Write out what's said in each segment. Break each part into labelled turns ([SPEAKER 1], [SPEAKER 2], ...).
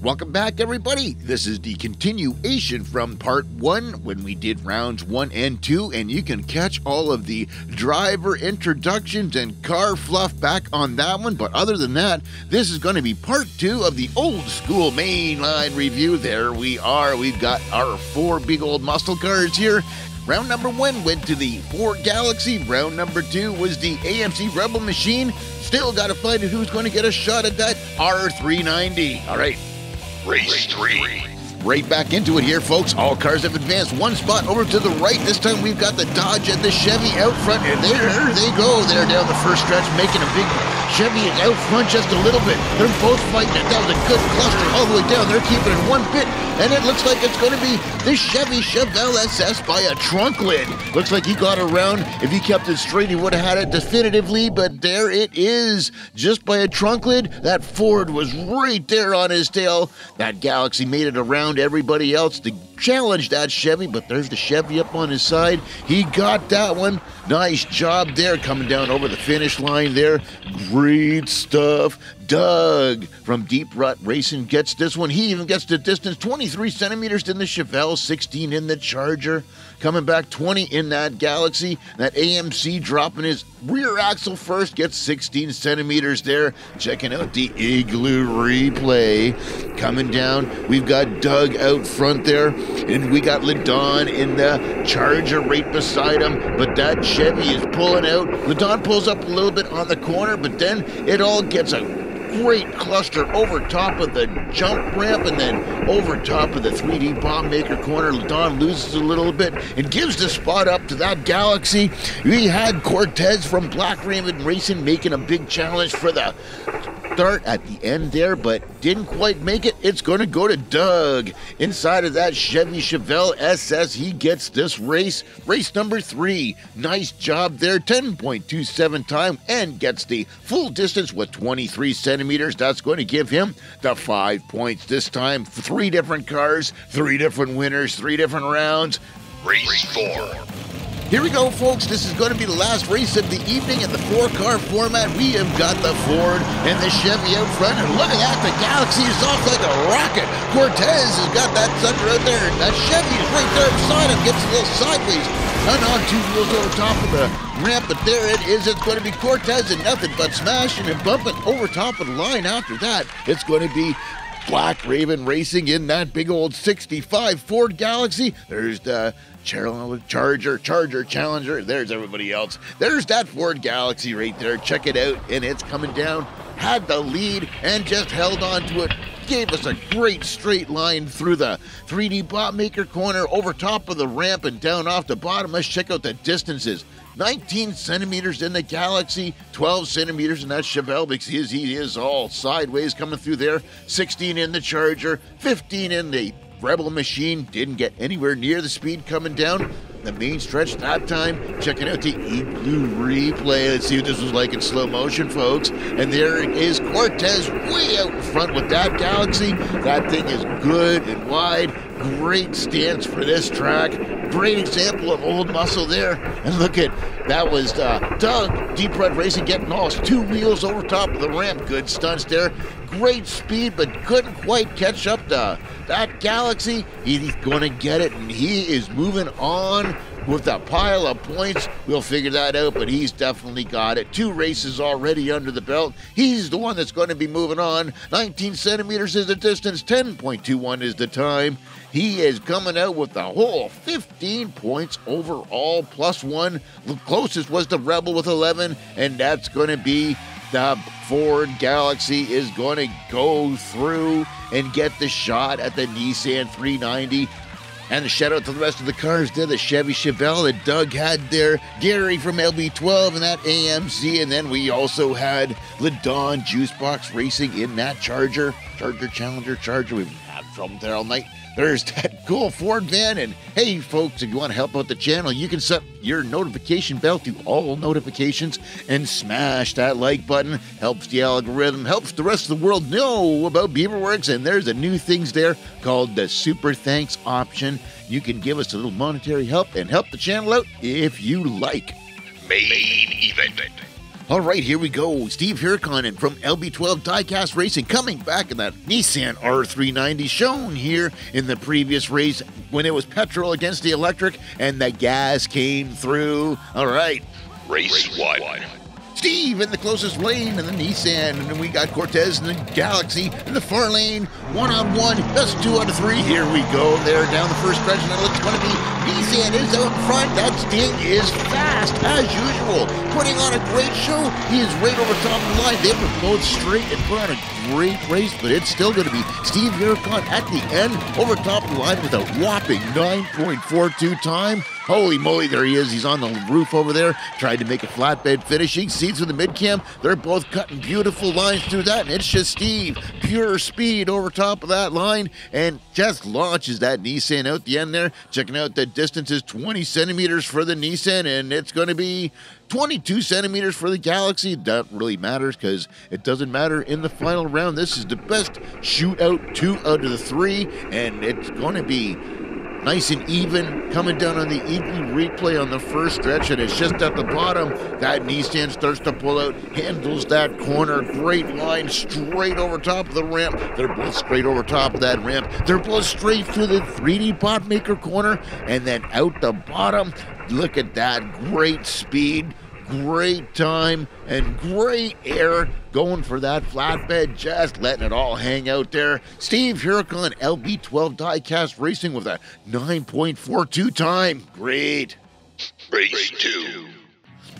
[SPEAKER 1] Welcome back, everybody. This is the continuation from part 1 when we did rounds 1 and 2, and you can catch all of the driver introductions and car fluff back on that one. But other than that, this is going to be part 2 of the old school mainline review. There we are. We've got our 4 big old muscle cars here. Round number 1 went to the Ford Galaxie. Round number 2 was the AMC Rebel Machine. Still got to find out who's going to get a shot at that R390. All right. Race 3. Right back into it here, folks. All cars have advanced one spot over to the right. This time we've got the Dodge and the Chevy out front. And there they go. They're down the first stretch, making a big Chevy out front just a little bit. They're both fighting it. That was a good cluster all the way down. They're keeping it one bit. And it looks like it's going to be the Chevy Chevelle SS by a trunk lid. Looks like he got around. If he kept it straight, he would have had it definitively. But there it is. Just by a trunk lid. That Ford was right there on his tail. That Galaxie made it around everybody else to challenge that Chevy, but there's the Chevy up on his side. He got that one. Nice job there, coming down over the finish line there. Great stuff. Doug from Deep Rut Racing gets this one. He even gets the distance, 23 centimeters in the Chevelle, 16 in the Charger. Coming back 20 in that Galaxie. That AMC dropping his rear axle first, gets 16 centimeters there. Checking out the Igloo replay. Coming down, we've got Doug out front there, and we got LeDon in the Charger right beside him, but that Chevy is pulling out. LeDon pulls up a little bit on the corner, but then it all gets a great cluster over top of the jump ramp and then over top of the 3D bomb maker corner. LeDon loses a little bit and gives the spot up to that Galaxie. We had Cortez from Black Raven Racing making a big challenge for the start at the end there, but didn't quite make it. It's going to go to Doug. Inside of that Chevy Chevelle SS, he gets this race. Race number 3. Nice job there. 10.27 time and gets the full distance with 23 centimeters. That's going to give him the 5 points this time. 3 different cars, 3 different winners, 3 different rounds. Race 4. Here we go, folks. This is going to be the last race of the evening in the 4-car format. We have got the Ford and the Chevy out front, and look at that. The Galaxie is off like a rocket. Cortez has got that sucker out there, and that Chevy is right there beside him. Gets a little sideways, and on 2 wheels over top of the ramp, but there it is. It's going to be Cortez and nothing but smashing and bumping over top of the line. After that, it's going to be Black Raven Racing in that big old 65 Ford Galaxie. There's the Charger, Challenger. There's everybody else. There's that Ford Galaxie right there. Check it out. And it's coming down. Had the lead and just held on to it. Gave us a great straight line through the 3D bomb maker corner, over top of the ramp and down off the bottom. Let's check out the distances. 19 centimeters in the Galaxie, 12 centimeters in that Chevelle because he is all sideways coming through there. 16 in the Charger, 15 in the Rebel Machine. Didn't get anywhere near the speed coming down the main stretch that time. Checking out the Igloo replay. Let's see what this was like in slow motion, folks. And there is Cortez way out in front with that Galaxie. That thing is good and wide. Great stance for this track. Great example of old muscle there. And look at, that was Doug, Deep Red Racing, getting all 2 wheels over top of the ramp. Good stunts there. Great speed, but couldn't quite catch up to that Galaxie. He's going to get it, and he is moving on with a pile of points. We'll figure that out, but he's definitely got it. 2 races already under the belt. He's the one that's going to be moving on. 19 centimeters is the distance. 10.21 is the time. He is coming out with the whole 15 points overall, +1. The closest was the Rebel with 11, and that's going to be the Ford Galaxie is going to go through and get the shot at the Nissan 390. And a shout out to the rest of the cars there, the Chevy Chevelle that Doug had there, Gary from LB12 and that AMC, and then we also had LeDon Juicebox Racing in that Charger, Challenger. We've had trouble there all night. There's that cool Ford van, and hey folks, if you want to help out the channel, you can set your notification bell to all notifications and smash that like button. Helps the algorithm, helps the rest of the world know about Beaverworx, and there's a new things there called the Super Thanks option. You can give us a little monetary help and help the channel out if you like.
[SPEAKER 2] Main event.
[SPEAKER 1] All right, here we go. Steve Hirkonen from LB12 Diecast Racing coming back in that Nissan R390 shown here in the previous race when it was petrol against the electric and the gas came through. All right.
[SPEAKER 2] Race 1.
[SPEAKER 1] Steve in the closest lane in the Nissan, and then we got Cortez in the Galaxie in the far lane, one-on-one, that's 2 out of 3. Here we go, there down the first stretch, and it looks going to be Nissan is out in front. That Sting is fast, as usual, putting on a great show. He is right over top of the line. They were both straight and put on a great race, but it's still going to be Steve Hirkonen at the end, over top of the line with a whopping 9.42 time. Holy moly, there he is. He's on the roof over there, tried to make a flatbed finishing. Seeds with the mid-cam. They're both cutting beautiful lines through that, and it's just Steve. Pure speed over top of that line, and just launches that Nissan out the end there. Checking out the distance is 20 centimeters for the Nissan, and it's going to be 22 centimeters for the Galaxie. That really matters because it doesn't matter in the final round. This is the best shootout 2 out of the 3, and it's going to be nice and even, coming down on the equal replay on the first stretch, and it's just at the bottom. That Nissan starts to pull out, handles that corner, great line, straight over top of the ramp. They're both straight over top of that ramp. They're both straight through the 3D pot maker corner, and then out the bottom. Look at that, great speed, great time, and great air going for that flatbed, just letting it all hang out there. Steve Hirkonen, LB12 Diecast Racing with a 9.42 time. Great.
[SPEAKER 2] Race 2.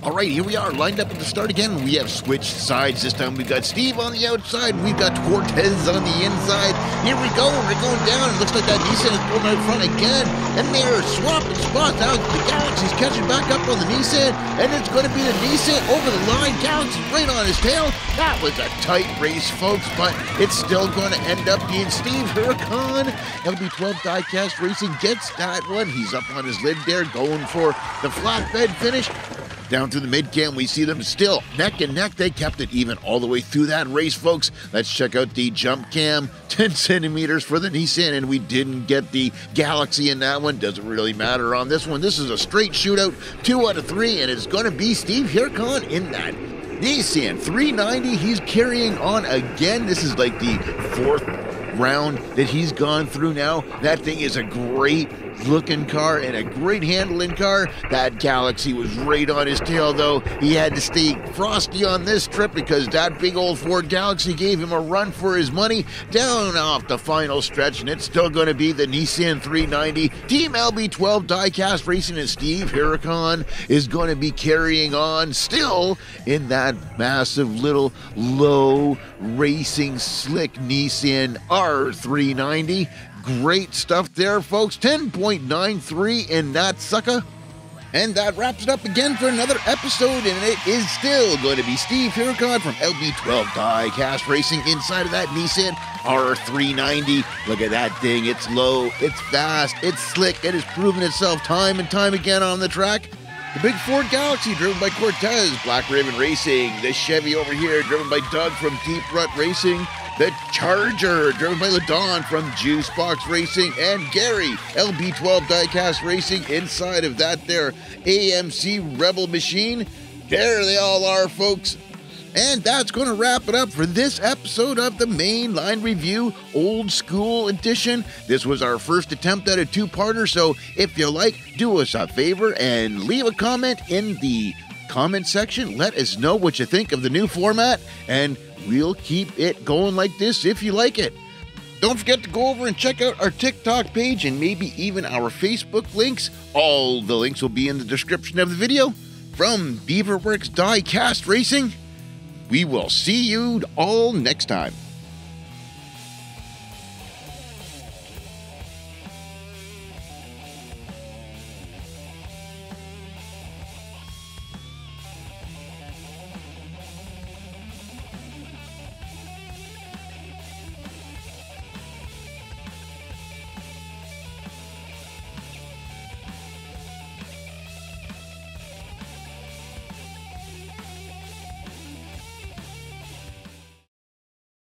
[SPEAKER 1] All right, here we are, lined up at the start again. We have switched sides this time. We've got Steve on the outside. We've got Cortez on the inside. Here we go. We're going down. It looks like that Nissan is pulling out front again. And they're swapping spots out. The Galaxie's catching back up on the Nissan. And it's going to be the Nissan over the line. Galaxie right on his tail. That was a tight race, folks, but it's still going to end up being Steve Hirkonen. LB12 Diecast Racing gets that one. He's up on his lid there, going for the flatbed finish. Down through the mid-cam, we see them still neck and neck. They kept it even all the way through that race, folks. Let's check out the jump cam. 10 centimeters for the Nissan, and we didn't get the Galaxie in that one. Doesn't really matter on this one. This is a straight shootout, 2 out of 3, and it's going to be Steve Hirkonen in that Nissan 390. He's carrying on again. This is like the 4th round that he's gone through now. That thing is a great looking car and a great handling car. That Galaxie was right on his tail, though. He had to stay frosty on this trip because that big old Ford Galaxie gave him a run for his money down off the final stretch, and it's still going to be the Nissan 390. Team LB12 Diecast Racing and Steve Hirkonen is going to be carrying on still in that massive little low racing slick Nissan R390. Great stuff there, folks. 10.93 in that sucker. And that wraps it up again for another episode, and it is still going to be Steve Hirkonen from LB12 Diecast Racing inside of that Nissan R390. Look at that thing. It's low, it's fast, it's slick. It has proven itself time and time again on the track. The big Ford Galaxie driven by Cortez, Black Raven Racing. The Chevy over here driven by Doug from Deep Rut Racing. The Charger, driven by LeDon from Juicebox Racing, and Gary, LB12 Diecast Racing, inside of that there AMC Rebel machine. There they all are, folks. And that's going to wrap it up for this episode of the Mainline Review Old School Edition. This was our first attempt at a 2-parter, so if you like, do us a favor and leave a comment in the comment section. Let us know what you think of the new format, and we'll keep it going like this if you like it. Don't forget to go over and check out our TikTok page and maybe even our Facebook links. All the links will be in the description of the video. From Beaverworx Diecast Racing, we will see you all next time.